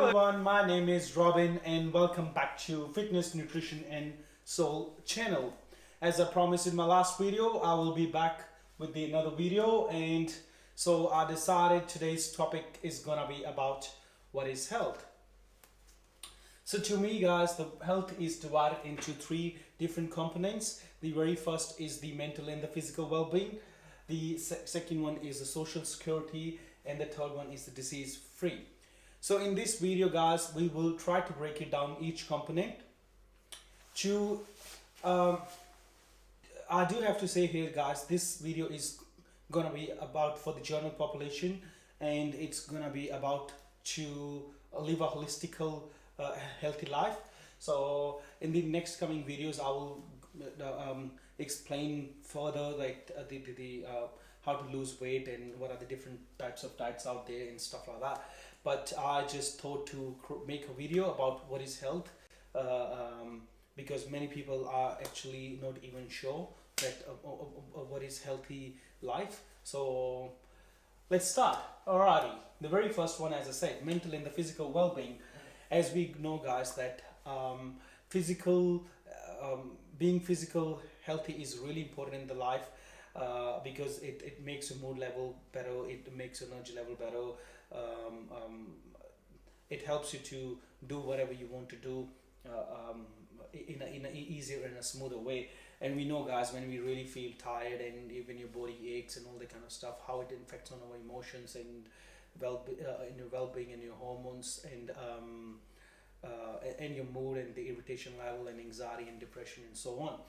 everyone, my name is Robin and welcome back to Fitness, Nutrition and Soul channel. As I promised in my last video, I will be back with another video, and so I decided today's topic is gonna be about what is health. So to me guys, the health is divided into three different components. The very first is the mental and the physical well-being. The second one is the social security, and the third one is the disease free. So in this video guys, we will try to break it down each component. I do have to say here guys, this video is gonna be about for the general population, and it's gonna be about to live a holistical healthy life. So in the next coming videos I will explain further like the how to lose weight and what are the different types of diets out there and stuff like that. But I just thought to make a video about what is health, because many people are actually not even sure that what is healthy life. So let's start. Alrighty, the very first one, as I said, mental and the physical well-being. As we know guys that physical being physical healthy is really important in the life, because it makes your mood level better, it makes your energy level better, it helps you to do whatever you want to do in a easier and a smoother way. And we know guys, when we really feel tired and even your body aches and all that kind of stuff, how it affects on our emotions and in your well-being and your hormones and your mood and the irritation level and anxiety and depression and so on.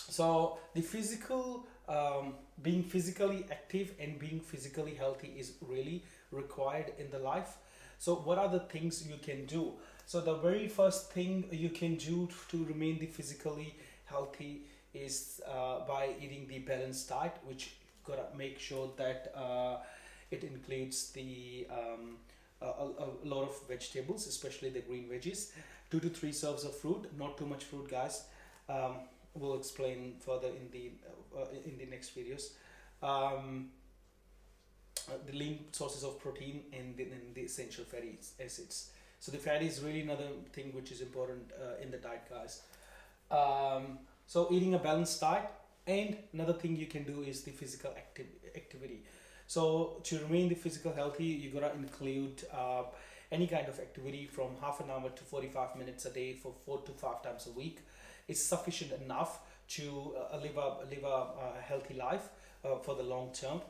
So the physical, being physically active and being physically healthy is really required in the life. So what are the things you can do? So the very first thing you can do to remain the physically healthy is by eating the balanced diet, which gotta make sure that it includes the a lot of vegetables, especially the green veggies, 2 to 3 serves of fruit, not too much fruit guys. We'll explain further in the next videos. The lean sources of protein and the essential fatty acids. So the fatty is really another thing which is important in the diet guys. So eating a balanced diet, and another thing you can do is the physical activity. So to remain the physical healthy, you gotta include any kind of activity from half an hour to 45 minutes a day for 4 to 5 times a week. It's sufficient enough to live a healthy life for the long term,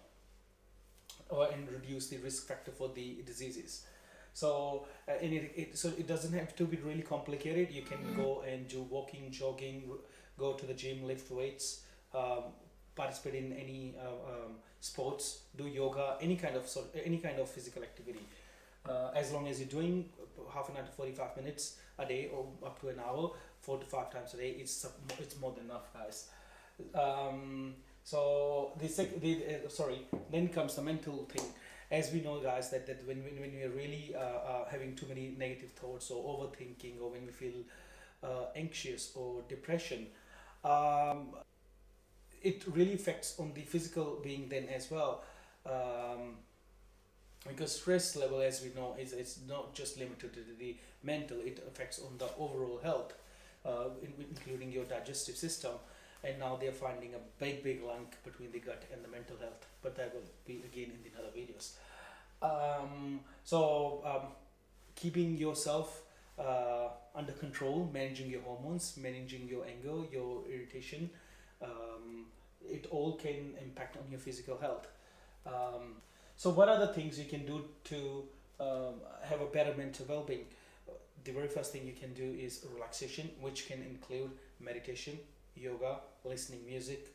and reduce the risk factor for the diseases. So so it doesn't have to be really complicated. You can go and do walking, jogging, go to the gym, lift weights, participate in any sports, do yoga, any kind of physical activity. As long as you're doing half an hour to 45 minutes a day or up to an hour, 4 to 5 times a day, it's more than enough guys. So then comes the mental thing. As we know guys that when we're really having too many negative thoughts or overthinking, or when we feel anxious or depression, it really affects on the physical being then as well, because stress level, as we know, it's not just limited to the mental, it affects on the overall health, including your digestive system. And now they're finding a big link between the gut and the mental health, but that will be again in the other videos. Keeping yourself under control, managing your hormones, managing your anger, your irritation, it all can impact on your physical health. So what are the things you can do to have a better mental well-being? The very first thing you can do is relaxation, which can include meditation, yoga, listening music,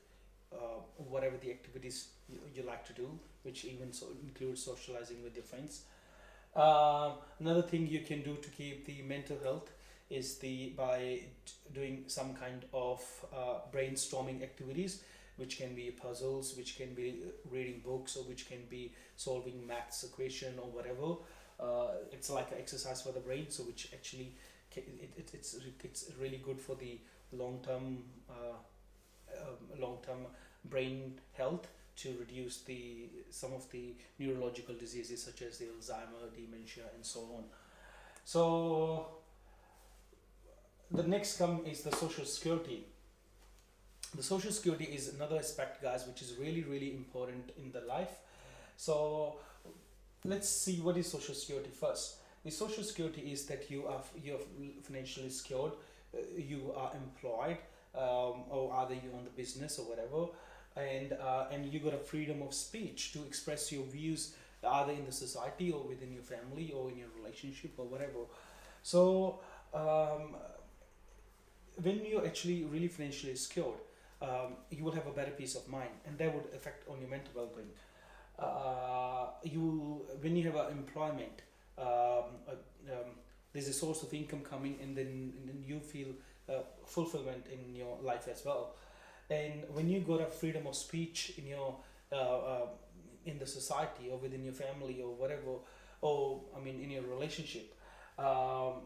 whatever the activities you like to do, which even includes socializing with your friends. Another thing you can do to keep the mental health is by doing some kind of brainstorming activities, which can be puzzles, which can be reading books, or which can be solving maths equation or whatever. It's like an exercise for the brain, so which actually it's really good for the long-term brain health, to reduce some of the neurological diseases such as the Alzheimer, dementia, and so on. So the next come is the social security. The social security is another aspect, guys, which is really important in the life. So let's see what is social security first. The social security is that you're financially secured, you are employed, or either you own the business or whatever, and you got a freedom of speech to express your views either in the society or within your family or in your relationship or whatever. So when you're actually really financially secured, you will have a better peace of mind, and that would affect on your mental well-being. You when you have an employment, there's a source of income coming, and then you feel fulfillment in your life as well. And when you got a freedom of speech in your uh, uh, in the society or within your family or whatever, or I mean in your relationship, um,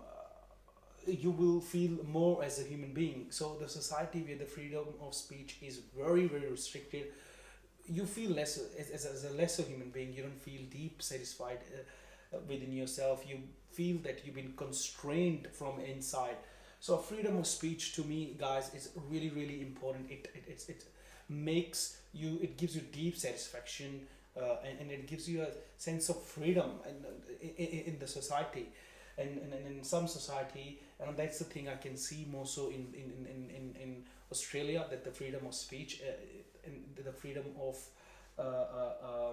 you will feel more as a human being. So the society where the freedom of speech is very restricted, you feel less as a lesser human being. You don't feel deep satisfied within yourself. You feel that you've been constrained from inside. So freedom of speech to me, guys, is really important. It makes you, it gives you deep satisfaction, and it gives you a sense of freedom in the society, and in some society. And that's the thing I can see more so in Australia, that the freedom of speech, and the freedom of uh,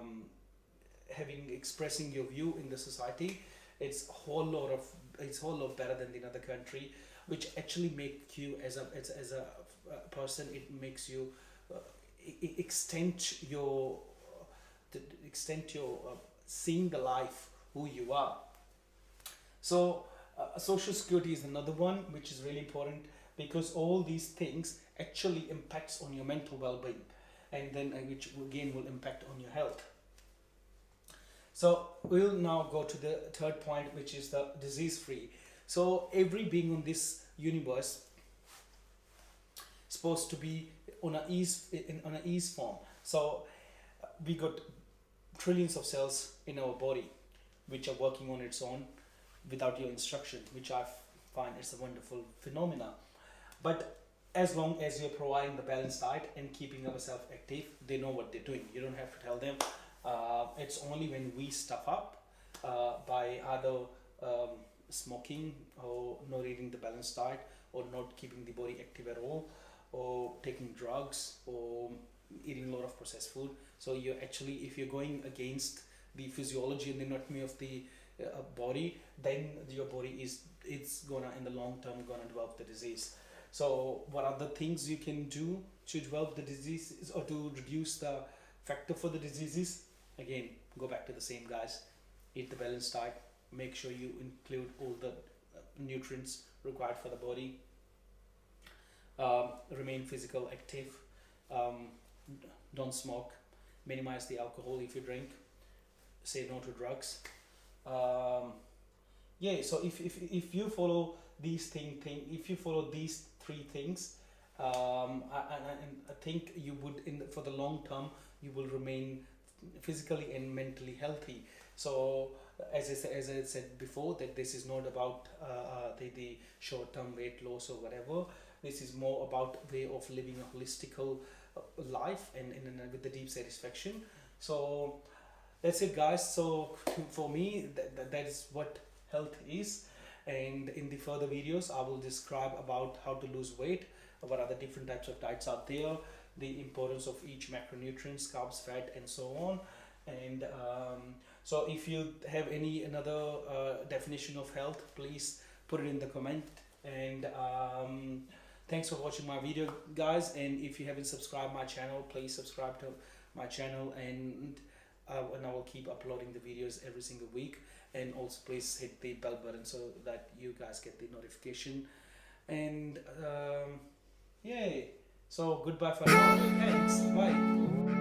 having expressing your view in the society, it's whole lot better than the other country, which actually make you as a person. It makes you extend your seeing the life who you are. So social security is another one which is really important, because all these things actually impacts on your mental well-being, and then which again will impact on your health. So we'll now go to the third point, which is the disease free. So every being on this universe is supposed to be on a ease form. So we got trillions of cells in our body which are working on its own without your instruction, which I find is a wonderful phenomena. But as long as you're providing the balanced diet and keeping ourselves active, they know what they're doing. You don't have to tell them. It's only when we stuff up by either smoking, or not eating the balanced diet, or not keeping the body active at all, or taking drugs, or eating a lot of processed food. So you're actually, if you're going against the physiology and the anatomy of the body, then your body it's gonna in the long term gonna develop the disease. So what are the things you can do to develop the disease or to reduce the factor for the diseases? Again, go back to the same, guys. Eat the balanced diet, make sure you include all the nutrients required for the body, remain physical active, don't smoke, minimize the alcohol if you drink, say no to drugs. Yeah, so if you follow these if you follow these three things, I think you would for the long term you will remain physically and mentally healthy. So as I said before, that this is not about the short-term weight loss or whatever. This is more about way of living a holistical life, and with the deep satisfaction. So that's it, guys. So for me, that is what health is. And in the further videos, I will describe about how to lose weight, what are the different types of diets out there, the importance of each macronutrients, carbs, fat, and so on. And so if you have another definition of health, please put it in the comment. And thanks for watching my video, guys. And if you haven't subscribed my channel, please subscribe to my channel, and I will keep uploading the videos every single week. And also please hit the bell button so that you guys get the notification. And yay, so goodbye for now. Thanks, bye.